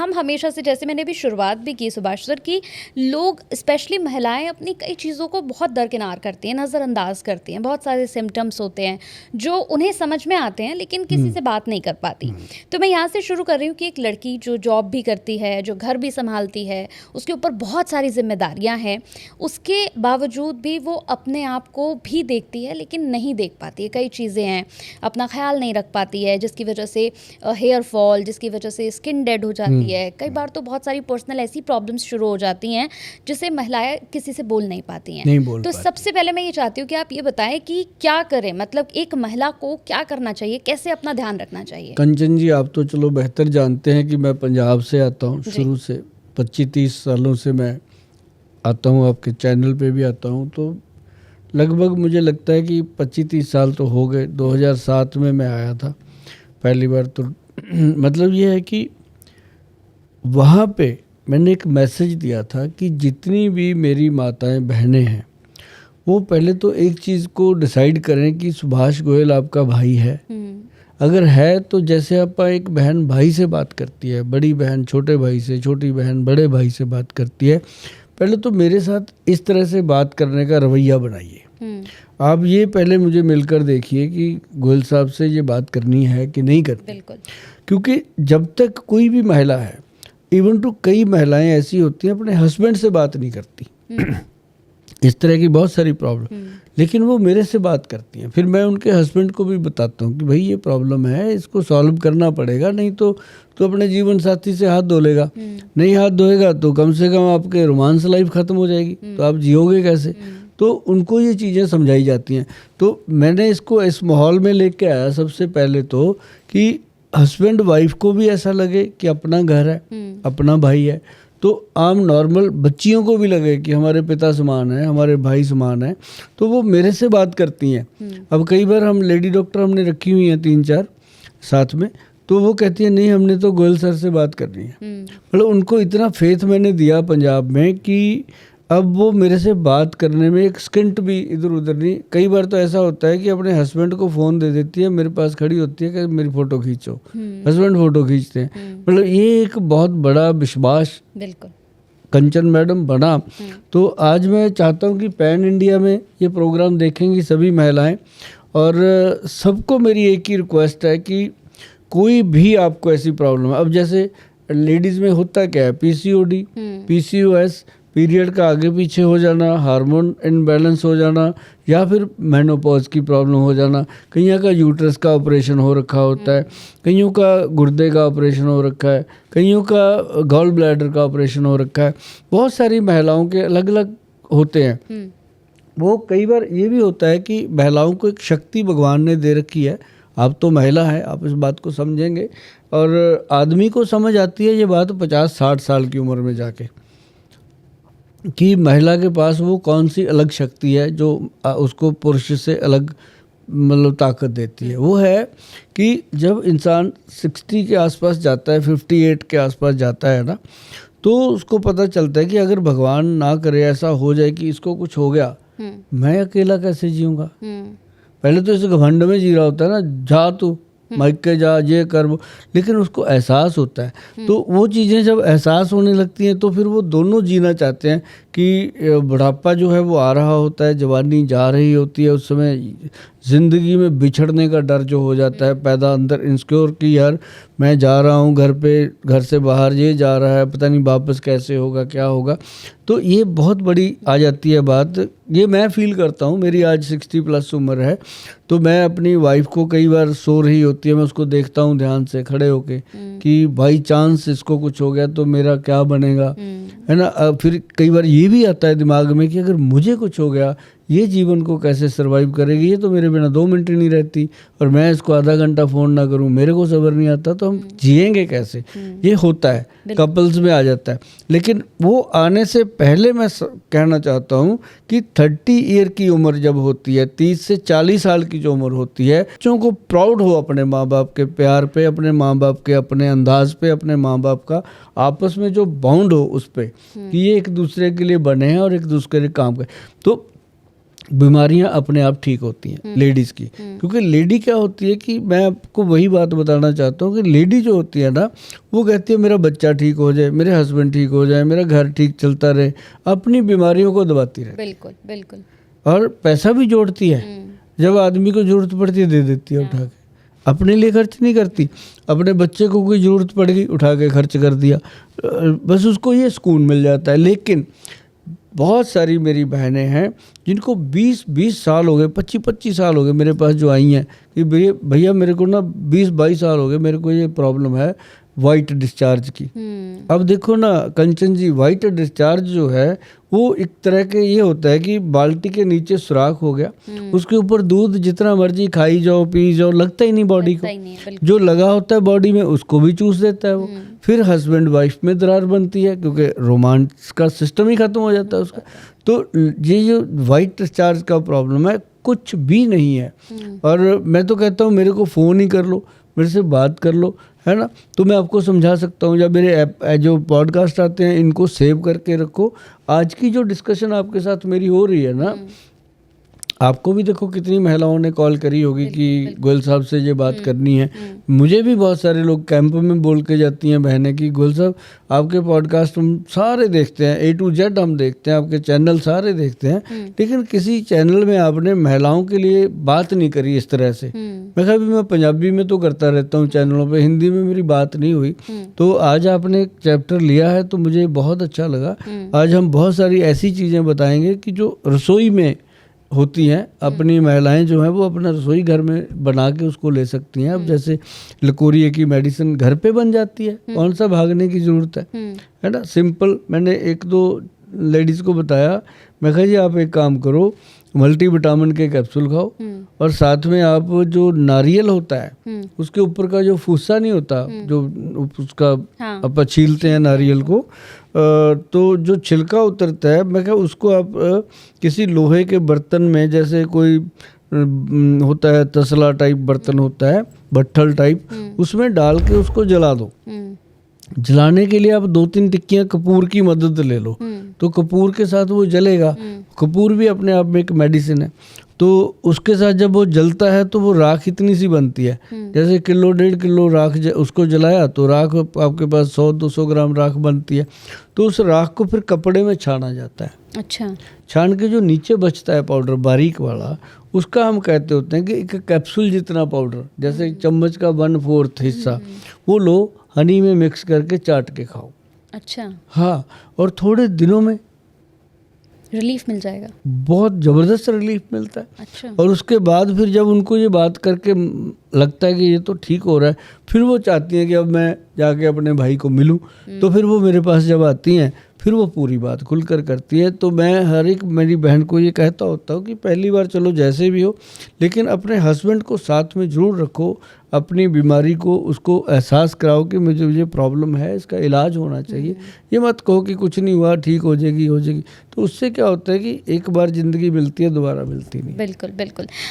हम हमेशा से, जैसे मैंने भी शुरुआत भी की सुभाष सर, कि लोग स्पेशली महिलाएं अपनी कई चीज़ों को बहुत दरकिनार करती हैं, नज़रअंदाज करती हैं। बहुत सारे सिम्टम्स होते हैं जो उन्हें समझ में आते हैं लेकिन किसी से बात नहीं कर पाती। तो मैं यहाँ से शुरू कर रही हूँ कि एक लड़की जो जॉब भी करती है, जो घर भी संभालती है, उसके ऊपर बहुत सारी जिम्मेदारियाँ हैं, उसके बावजूद भी वो अपने आप को भी देखती है लेकिन नहीं देख पाती है। कई चीज़ें हैं, अपना ख्याल नहीं रख पाती है, जिसकी वजह से हेयर फॉल, जिसकी वजह से स्किन डेड हो जाती है। कई बार तो बहुत सारी पर्सनल ऐसी प्रॉब्लम्स शुरू हो जाती हैं जिसे महिलाएं किसी से बोल नहीं पाती हैं। तो सबसे पहले मैं ये चाहती हूँ कि आप ये बताएं कि क्या करें, मतलब एक महिला को क्या करना चाहिए, कैसे अपना ध्यान रखना चाहिए। कंचन जी, आप तो चलो बेहतर जानते हैं कि मैं पंजाब से आता हूँ। शुरू से 25-30 सालों से मैं आता हूँ, आपके चैनल पे भी आता हूँ। तो लगभग मुझे लगता है कि 25-30 साल तो हो गए। 2007 में मैं आया था पहली बार। तो मतलब ये है कि वहाँ पे मैंने एक मैसेज दिया था कि जितनी भी मेरी माताएं बहनें हैं वो पहले तो एक चीज़ को डिसाइड करें कि सुभाष गोयल आपका भाई है। अगर है तो जैसे आप एक बहन भाई से बात करती है, बड़ी बहन छोटे भाई से, छोटी बहन बड़े भाई से बात करती है, पहले तो मेरे साथ इस तरह से बात करने का रवैया बनाइए। आप ये पहले मुझे मिलकर देखिए कि गोयल साहब से ये बात करनी है कि नहीं करनी। बिल्कुल। क्योंकि जब तक कोई भी महिला है, इवन टू कई महिलाएं ऐसी होती हैं अपने हस्बैंड से बात नहीं करती इस तरह की बहुत सारी प्रॉब्लम, लेकिन वो मेरे से बात करती हैं। फिर मैं उनके हस्बैंड को भी बताता हूँ कि भाई ये प्रॉब्लम है, इसको सॉल्व करना पड़ेगा, नहीं तो अपने जीवन साथी से हाथ धो लेगा। नहीं हाथ धोएगा तो कम से कम आपके रोमांस लाइफ ख़त्म हो जाएगी, तो आप जियोगे कैसे। तो उनको ये चीज़ें समझाई जाती हैं। तो मैंने इसको इस माहौल में लेके आया सबसे पहले तो कि हस्बैंड वाइफ को भी ऐसा लगे कि अपना घर है, अपना भाई है। तो आम नॉर्मल बच्चियों को भी लगे कि हमारे पिता समान है, हमारे भाई समान है, तो वो मेरे से बात करती हैं। अब कई बार हम लेडी डॉक्टर हमने रखी हुई हैं 3-4 साथ में, तो वो कहती है नहीं हमने तो गोयल सर से बात करनी है। मतलब उनको इतना फेथ मैंने दिया पंजाब में कि अब वो मेरे से बात करने में एक सेकंड भी इधर उधर नहीं। कई बार तो ऐसा होता है कि अपने हस्बैंड को फ़ोन दे देती है, मेरे पास खड़ी होती है कि मेरी फ़ोटो खींचो। हस्बैंड फ़ोटो खींचते हैं। मतलब ये एक बहुत बड़ा विश्वास बिल्कुल कंचन मैडम बना। तो आज मैं चाहता हूँ कि पैन इंडिया में ये प्रोग्राम देखेंगी सभी महिलाएं, और सबको मेरी एक ही रिक्वेस्ट है कि कोई भी आपको ऐसी प्रॉब्लम है, अब जैसे लेडीज़ में होता क्या है, PCOD, PCOS, पीरियड का आगे पीछे हो जाना, हार्मोन इनबैलेंस हो जाना, या फिर मेनोपॉज की प्रॉब्लम हो जाना। कईयों का यूट्रस का ऑपरेशन हो रखा होता है, कईयों का गुर्दे का ऑपरेशन हो रखा है, कईयों का गॉल ब्लैडर का ऑपरेशन हो रखा है। बहुत सारी महिलाओं के अलग अलग होते हैं। वो कई बार ये भी होता है कि महिलाओं को एक शक्ति भगवान ने दे रखी है। आप तो महिला है, आप इस बात को समझेंगे, और आदमी को समझ आती है ये बात 50-60 साल की उम्र में जाके, कि महिला के पास वो कौन सी अलग शक्ति है जो उसको पुरुष से अलग मतलब ताकत देती है। वो है कि जब इंसान 60 के आसपास जाता है, 58 के आसपास जाता है ना, तो उसको पता चलता है कि अगर भगवान ना करे ऐसा हो जाए कि इसको कुछ हो गया, मैं अकेला कैसे जीऊँगा। पहले तो इस घमंड में जी रहा होता है ना, जा तू माइक के जा, ये कर वो, लेकिन उसको एहसास होता है। तो वो चीज़ें जब एहसास होने लगती हैं तो फिर वो दोनों जीना चाहते हैं कि बुढ़ापा जो है वो आ रहा होता है, जवानी जा रही होती है, उस समय ज़िंदगी में बिछड़ने का डर जो हो जाता है पैदा अंदर, इनसिक्योर कि यार मैं जा रहा हूँ घर पे, घर से बाहर ये जा रहा है, पता नहीं वापस कैसे होगा, क्या होगा। तो ये बहुत बड़ी आ जाती है बात। ये मैं फील करता हूँ, मेरी आज 60+ उम्र है, तो मैं अपनी वाइफ को कई बार सो रही होती है, मैं उसको देखता हूँ ध्यान से खड़े होके कि बाई चांस इसको कुछ हो गया तो मेरा क्या बनेगा, है ना। फिर कई बार ये भी आता है दिमाग में कि अगर मुझे कुछ हो गया, ये जीवन को कैसे सरवाइव करेगी, ये तो मेरे बिना 2 मिनट ही नहीं रहती, और मैं इसको आधा घंटा फ़ोन ना करूं, मेरे को सब्र नहीं आता, तो हम जिएंगे कैसे। ये होता है, कपल्स में आ जाता है। लेकिन वो आने से पहले मैं कहना चाहता हूं कि 30 ईयर की उम्र जब होती है, 30 से 40 साल की जो उम्र होती है, बच्चों को प्राउड हो अपने माँ बाप के प्यार पे, अपने माँ बाप के अपने अंदाज पे, अपने माँ बाप का आपस में जो बॉन्ड हो उस पर, कि ये एक दूसरे के लिए बने हैं और एक दूसरे के काम करें। तो बीमारियां अपने आप ठीक होती हैं लेडीज़ की। क्योंकि लेडी क्या होती है कि मैं आपको वही बात बताना चाहता हूँ कि लेडी जो होती है ना, वो कहती है मेरा बच्चा ठीक हो जाए, मेरे हस्बैंड ठीक हो जाए, मेरा घर ठीक चलता रहे, अपनी बीमारियों को दबाती रहे। बिल्कुल बिल्कुल। और पैसा भी जोड़ती है, जब आदमी को जरूरत पड़ती है दे देती है उठा के, अपने लिए खर्च नहीं करती। अपने बच्चे को कोई ज़रूरत पड़ गई, उठा के खर्च कर दिया, बस उसको ये सुकून मिल जाता है। लेकिन बहुत सारी मेरी बहनें हैं जिनको 20-20 साल हो गए, 25-25 साल हो गए मेरे पास जो आई हैं कि भैया मेरे को ना 20-22 साल हो गए, मेरे को ये प्रॉब्लम है वाइट डिस्चार्ज की। अब देखो ना कंचन जी, वाइट डिस्चार्ज जो है वो एक तरह के ये होता है कि बाल्टी के नीचे सुराख हो गया, उसके ऊपर दूध जितना मर्जी खाई जाओ पी जाओ, लगता ही नहीं बॉडी को। जो लगा होता है बॉडी में उसको भी चूस देता है वो। फिर हस्बैंड वाइफ में दरार बनती है क्योंकि रोमांस का सिस्टम ही खत्म हो जाता है उसका। तो ये जो वाइट डिस्चार्ज का प्रॉब्लम है कुछ भी नहीं है। और मैं तो कहता हूँ मेरे को फ़ोन ही कर लो, मेरे से बात कर लो, है ना, तो मैं आपको समझा सकता हूँ। या मेरे ऐप जो पॉडकास्ट आते हैं इनको सेव करके रखो। आज की जो डिस्कशन आपके साथ मेरी हो रही है ना, आपको भी देखो कितनी महिलाओं ने कॉल करी होगी कि गोयल साहब से ये बात करनी है। मुझे भी बहुत सारे लोग कैंप में बोल के जाती हैं बहनें कि गोयल साहब आपके पॉडकास्ट हम सारे देखते हैं, A to Z हम देखते हैं, आपके चैनल सारे देखते हैं, लेकिन किसी चैनल में आपने महिलाओं के लिए बात नहीं करी इस तरह से। मैं कहा भी मैं पंजाबी में तो करता रहता हूँ चैनलों पे, हिंदी में मेरी बात नहीं हुई। तो आज आपने एक चैप्टर लिया है तो मुझे बहुत अच्छा लगा। आज हम बहुत सारी ऐसी चीज़ें बताएंगे कि जो रसोई में होती हैं, अपनी महिलाएं जो हैं वो अपना रसोई घर में बना के उसको ले सकती हैं। अब जैसे लकोरिए की मेडिसिन घर पे बन जाती है, कौन सा भागने की ज़रूरत है ना, सिंपल। मैंने 1-2 लेडीज़ को बताया, मैं कहा जी आप एक काम करो, मल्टीविटामिन के कैप्सूल खाओ और साथ में आप जो नारियल होता है उसके ऊपर का जो फूसा नहीं होता, जो उसका आप छीलते हैं नारियल को, तो जो छिलका उतरता है, मैं कहा उसको आप किसी लोहे के बर्तन में, जैसे कोई होता है तसला टाइप बर्तन होता है, भट्ठल टाइप, उसमें डाल के उसको जला दो। जलाने के लिए आप 2-3 टिक्कियाँ कपूर की मदद ले लो, तो कपूर के साथ वो जलेगा। कपूर भी अपने आप में एक मेडिसिन है। तो उसके साथ जब वो जलता है तो वो राख इतनी सी बनती है, जैसे 1-1.5 किलो राख उसको जलाया तो राख आपके पास 100-200 ग्राम राख बनती है। तो उस राख को फिर कपड़े में छाना जाता है। अच्छा। छान के जो नीचे बचता है पाउडर बारीक वाला, उसका हम कहते होते हैं कि एक कैप्सूल जितना पाउडर, जैसे एक चम्मच का 1/4 हिस्सा, वो लो, हनी में मिक्स करके चाट के खाओ। अच्छा। हाँ, और थोड़े दिनों में रिलीफ मिल जाएगा, बहुत ज़बरदस्त रिलीफ मिलता है। अच्छा। और उसके बाद फिर जब उनको ये बात करके लगता है कि ये तो ठीक हो रहा है, फिर वो चाहती हैं कि अब मैं जाके अपने भाई को मिलूं। तो फिर वो मेरे पास जब आती हैं फिर वो पूरी बात खुलकर करती है। तो मैं हर एक मेरी बहन को ये कहता होता हूँ कि पहली बार चलो जैसे भी हो, लेकिन अपने हस्बैंड को साथ में ज़रूर रखो, अपनी बीमारी को उसको एहसास कराओ कि मुझे प्रॉब्लम है, इसका इलाज होना चाहिए। ये मत कहो कि कुछ नहीं हुआ, ठीक हो जाएगी। तो उससे क्या होता है कि एक बार ज़िंदगी मिलती है, दोबारा मिलती नहीं। बिल्कुल बिल्कुल।